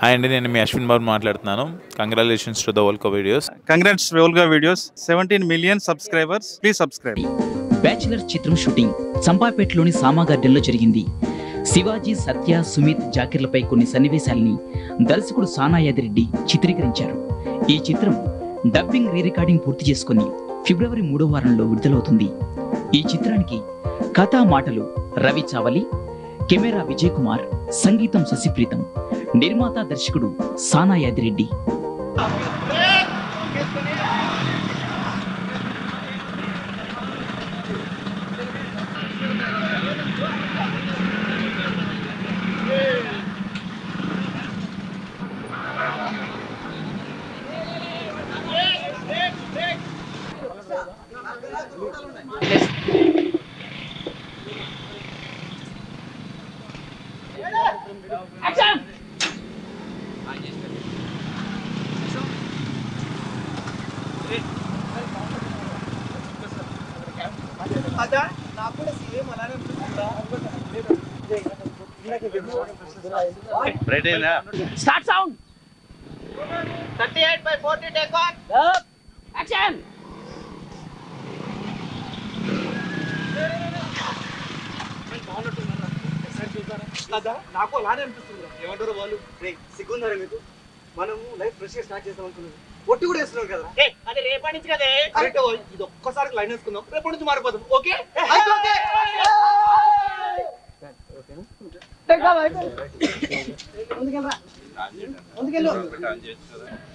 Hi అండి, నేను మీ అశ్విన్ బాబు మాట్లాడుతున్నాను. Congratulations to the వోల్కా videos. Congrats వోల్కా videos. 17 million subscribers. Please subscribe. Bachelor చిత్రం షూటింగ్ చంపాపేటలోని సామా గార్డెన్లో జరిగింది. శివాజీ, సత్య, సుమిత్, జాకిర్లపై కొన్ని సన్నివేశాలని దర్శకుడు సానా యాదిరెడ్డి చిత్రీకరించారు. ఈ చిత్రం డబ్బింగ్, రీ రికార్డింగ్ పూర్తి చేసుకుని ఫిబ్రవరి 3వ వారంలో విడుదలవుతుంది. ఈ చిత్రానికి కథా మాటలు రవి చావలి, కెమెరా విజయ్ కుమార్, సంగీతం శశిప్రీతం, నిర్మాత దర్శకుడు సానా Yadireddy. Start sound. 38/40 take on. Action. నాకు అలానే అనిపిస్తుంది. ఏమంటారు వాళ్ళు? సిగ్గుందారా మీకు? మనము లైఫ్ ఫ్రెష్ గా స్టార్ట్ చేద్దాం అనుకున్నాం. ఒట్టి కూడా వేస్తున్నాం కదా. అది రేపటి నుంచి కదే. ఇది ఒక్కసారి లైన్ వేసుకుందాం, రేపటి నుంచి మారిపోతాం. Okay?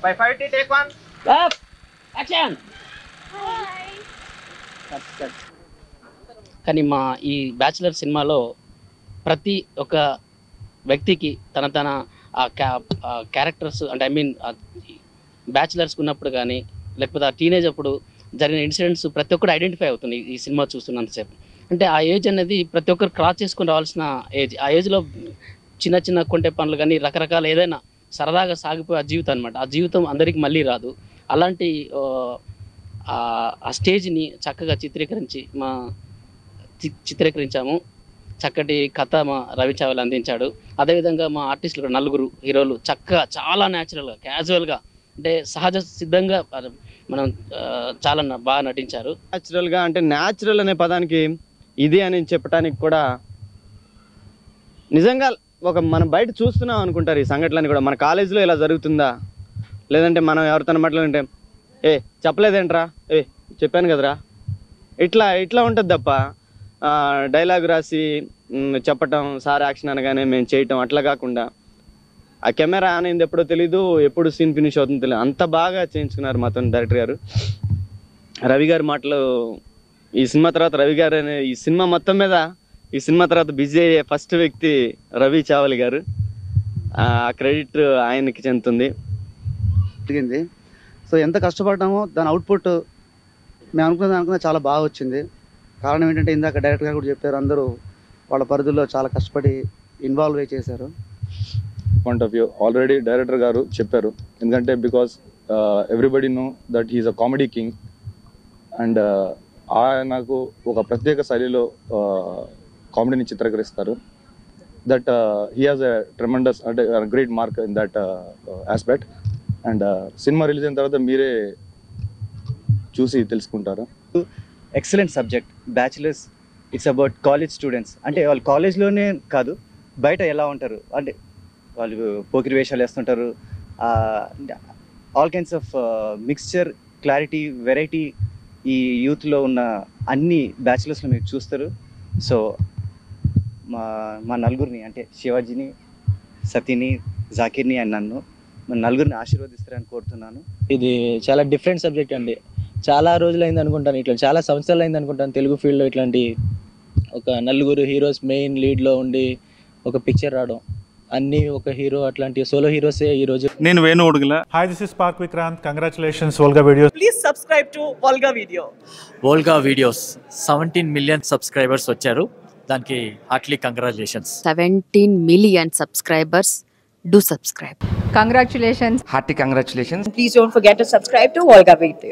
By 50 take one. Action. కానీ మా ఈ బ్యాచిలర్ సినిమాలో ప్రతి ఒక్క వ్యక్తికి తన క్యారెక్టర్స్ అంటే బ్యాచిలర్స్కి ఉన్నప్పుడు కానీ లేకపోతే ఆ టీనేజ్ అప్పుడు జరిగిన ఇన్సిడెంట్స్ ప్రతి ఒక్కరు ఐడెంటిఫై అవుతుంది ఈ సినిమా చూస్తున్నంతసేపు. అంటే ఆ ఏజ్ అనేది ప్రతి ఒక్కరు క్రాస్ చేసుకుని రావాల్సిన ఏజ్. ఆ ఏజ్లో చిన్న చిన్న కొంటే పనులు కానీ రకరకాల ఏదైనా సరదాగా సాగిపోయే జీవితం అనమాట. ఆ జీవితం అందరికీ మళ్ళీ రాదు. అలాంటి ఆ స్టేజ్ని చక్కగా చిత్రీకరించాము. చక్కటి కథ మా రవి చావలి అందించాడు. అదేవిధంగా మా ఆర్టిస్టులు నలుగురు హీరోలు చక్కగా చాలా న్యాచురల్గా, క్యాజువల్గా, అంటే సహజ సిద్ధంగా మనం చాలా బాగా నటించారు. న్యాచురల్గా అంటే న్యాచురల్ అనే పదానికి ఇది అని చెప్పడానికి కూడా నిజంగా మనం బయట చూస్తున్నాం అనుకుంటారు ఈ సంఘటనని కూడా. మన కాలేజీలో ఇలా జరుగుతుందా, లేదంటే మనం ఎవరితో మాట్లాడుంటే చెప్పలేదేంట్రా, చెప్పాను కదరా, ఇట్లా ఉంటుంది తప్ప డైలాగ్ రాసి చెప్పటం, సార్ యాక్షన్ అనగానే మేము చేయటం అట్లా కాకుండా ఆ కెమెరా ఆన్ అయింది ఎప్పుడో తెలీదు, ఎప్పుడు సీన్ ఫినిష్ అవుతుందో తెలియదు. అంత బాగా చేయించుకున్నారు మాతో డైరెక్టర్ గారు. రవి గారి మాటలు ఈ సినిమా తర్వాత రవి గారు అనే ఈ సినిమా మొత్తం మీద ఈ సినిమా తర్వాత బిజీ అయ్యే ఫస్ట్ వ్యక్తి రవి చావలి గారు. ఆ క్రెడిట్ ఆయనకి చెందుతుంది. సో ఎంత కష్టపడ్డామో దాని అవుట్పుట్ మేము అనుకున్న చాలా బాగా వచ్చింది. కారణం ఏంటంటే ఇందాక డైరెక్టర్ గారు కూడా చెప్పారు, అందరూ వాళ్ళ పరిధిలో చాలా కష్టపడి ఇన్వాల్వ్ అయ్యి చేశారు. Point of view already director గారు చెప్పారు. ఎందుకంటే because everybody know that he's a comedy king and ఆయనకు ఒక ప్రత్యేక శైలిలో కామెడీని చిత్రీకరిస్తారు. That he has a tremendous అంటే great mark in that aspect. And cinema release అయిన తర్వాత మీరే చూసి తెలుసుకుంటారు. Excellent subject. Bachelors, it's about college students. అంటే వాళ్ళు కాలేజ్లోనే కాదు, బయట ఎలా ఉంటారు, అంటే వాళ్ళు పోకిరి వేషాలు వేస్తుంటారు. All kinds of mixture, clarity, variety ఈ యూత్లో ఉన్న అన్ని బ్యాచిలర్స్లో మీరు చూస్తారు. సో మా నలుగురిని, అంటే శివాజీని, సతీని, జాకీర్ని అండ్ నన్ను, మన నలుగురిని ఆశీర్వదిస్తారని కోరుతున్నాను. ఇది చాలా డిఫరెంట్ సబ్జెక్ట్ అండి. చాలా రోజులైంది అనుకుంటాను, ఇట్లా చాలా సంవత్సరాలు అయింది అనుకుంటాను తెలుగు ఫీల్డ్లో ఇట్లాంటి ఒక నలుగురు హీరోస్ మెయిన్ లీడ్లో ఉండి ఒక పిక్చర్ రావడం. అన్ని ఒక హీరో, అట్లాంటి సోలో హీరోసే ఈ రోజు. నేను Venu Udugula. Hi, this is Park Vikrant. Congratulations Volga Videos. Please subscribe to Volga Video. Volga Videos 17 million subscribers వచ్చారు. దానికి Hartley congratulations. 17 million subscribers. Do subscribe. Congratulations. Hearty congratulations. Please don't forget to subscribe to Volga Video.